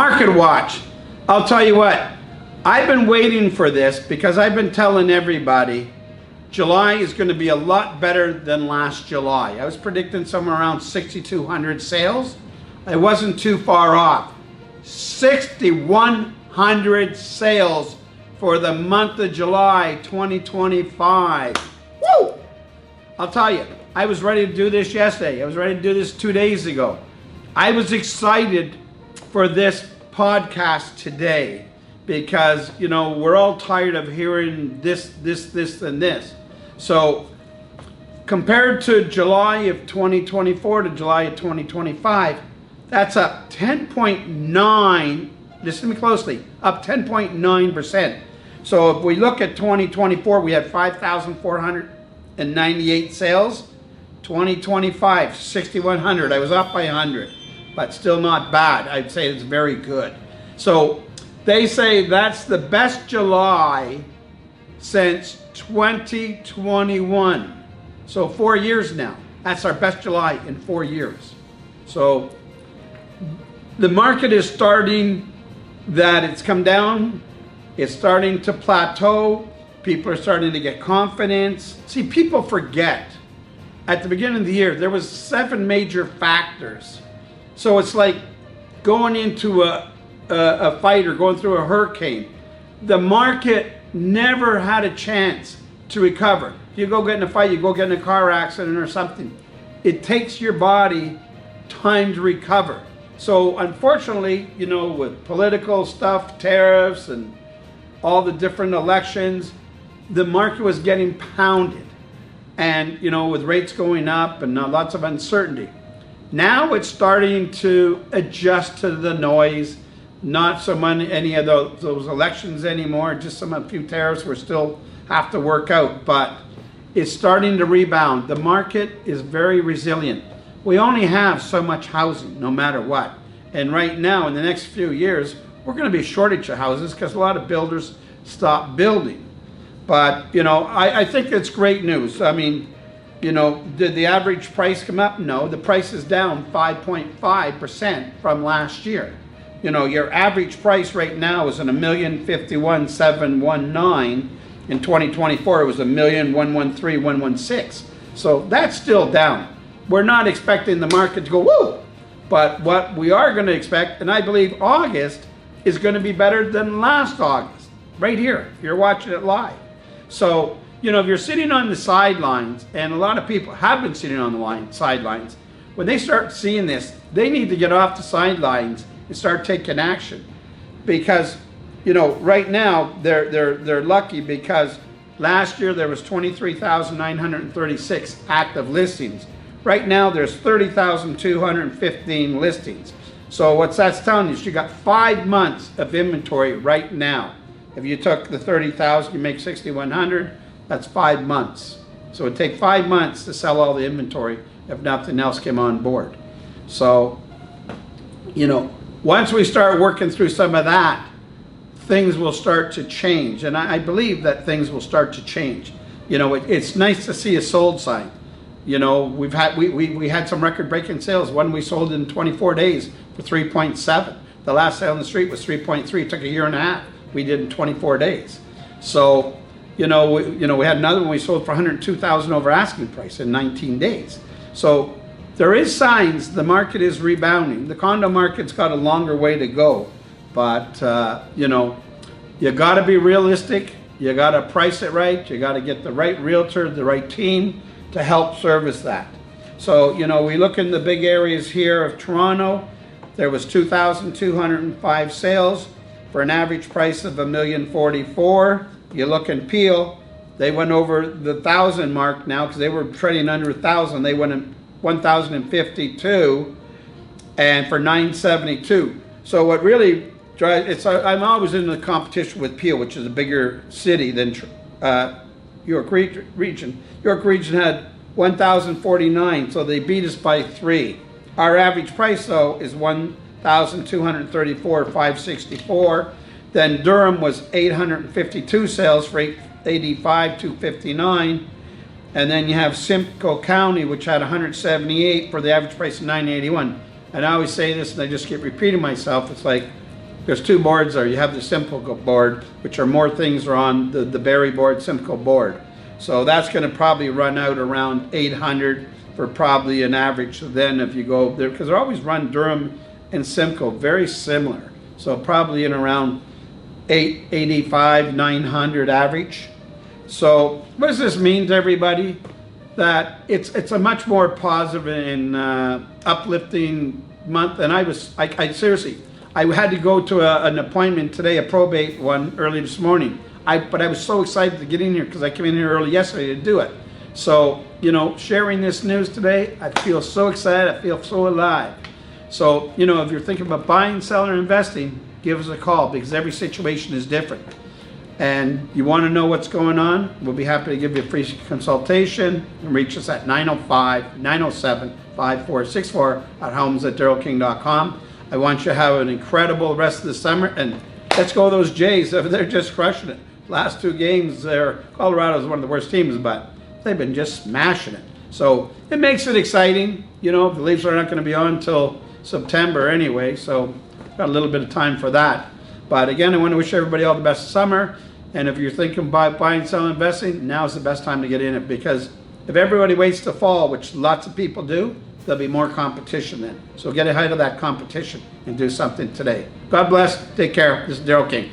Market watch. I'll tell you what, I've been waiting for this because I've been telling everybody July is going to be a lot better than last July. I was predicting somewhere around 6,200 sales. I wasn't too far off. 6,100 sales for the month of July 2025. Woo! I'll tell you, I was ready to do this yesterday. I was ready to do this 2 days ago. I was excited for this podcast today because, you know, we're all tired of hearing this, and this. So compared to July of 2024 to July of 2025, that's up 10.9, listen to me closely, up 10.9%. So if we look at 2024, we had 5,498 sales. 2025, 6,100. I was up by 100, but still not bad. I'd say it's very good. So they say that's the best July since 2021. So 4 years now. That's our best July in 4 years. So the market is starting, that it's come down. It's starting to plateau. People are starting to get confidence. See, people forget. At the beginning of the year, there was 7 major factors. So it's like going into a fight or going through a hurricane. The market never had a chance to recover. You go get in a fight, you go get in a car accident or something. It takes your body time to recover. So unfortunately, you know, with political stuff, tariffs, and all the different elections, the market was getting pounded. And, you know, with rates going up and lots of uncertainty. Now it's starting to adjust to the noise. Not so many, any of those elections anymore, just a few tariffs we still have to work out, but it's starting to rebound. The market is very resilient. We only have so much housing, no matter what. And right now, in the next few years, we're going to be a shortage of houses because a lot of builders stop building. But, you know, I think it's great news. I mean, you know, did the average price come up? No, the price is down 5.5% from last year. You know, your average price right now is $1,051,719. In 2024, it was $1,113,116. So that's still down. We're not expecting the market to go, woo! But what we are going to expect, and I believe August is going to be better than last August. Right here, if you're watching it live. So, you know, if you're sitting on the sidelines, and a lot of people have been sitting on the sidelines, when they start seeing this, they need to get off the sidelines and start taking action. Because, you know, right now they're lucky because last year there was 23,936 active listings. Right now there's 30,215 listings. So what that's telling you is you got 5 months of inventory right now. If you took the 30,000, you make 6,100, that's 5 months. So it'd take 5 months to sell all the inventory if nothing else came on board. So, you know, once we start working through some of that, things will start to change. And I believe that things will start to change. You know, it's nice to see a sold sign. You know, we had some record-breaking sales. One we sold in 24 days for 3.7. The last sale on the street was 3.3. It took a year and a half. We did in 24 days. So, we had another one we sold for 102,000 over asking price in 19 days. So there is signs the market is rebounding. The condo market's got a longer way to go, but you know, you got to be realistic. You got to price it right. You got to get the right realtor, the right team to help service that. So, you know, we look in the big areas here of Toronto. There was 2,205 sales. For an average price of $1,044,000. You look in Peel, they went over the 1,000 mark now because they were trading under 1,000. They went in 1,052, and for $972. So what really drives I'm always in the competition with Peel, which is a bigger city than York Region. York Region had 1,049, so they beat us by 3. Our average price though is $1,234,564. Then Durham was 852 sales for $885,259. And then you have Simcoe County, which had 178 for the average price of $981. And I always say this, and I just keep repeating myself. It's like there's two boards there. You have the Simcoe board, which are more things are on the Berry board, Simcoe board. So that's going to probably run out around 800 for probably an average. So then if you go there, because they're always run Durham and Simcoe very similar. So probably in around 885, 900 average. So what does this mean to everybody? That it's a much more positive and uplifting month. And I seriously, I had to go to an appointment today, a probate one early this morning. But I was so excited to get in here because I came in here early yesterday to do it. So, you know, sharing this news today, I feel so excited. I feel so alive. So, you know, if you're thinking about buying, selling, or investing, give us a call because every situation is different. And you want to know what's going on, we'll be happy to give you a free consultation. And reach us at 905-907-5464 at homes@darylking.com. I want you to have an incredible rest of the summer. And let's go those Jays. They're just crushing it. Last two games, Colorado's one of the worst teams, but they've been just smashing it. So it makes it exciting. You know, the Leafs are not going to be on until September anyway, so got a little bit of time for that. But again, I want to wish everybody all the best summer. And if you're thinking about buying, selling, investing, now's the best time to get in it, because if everybody waits to fall, which lots of people do, there'll be more competition then. So get ahead of that competition and do something today. God bless. Take care. This is Daryl King.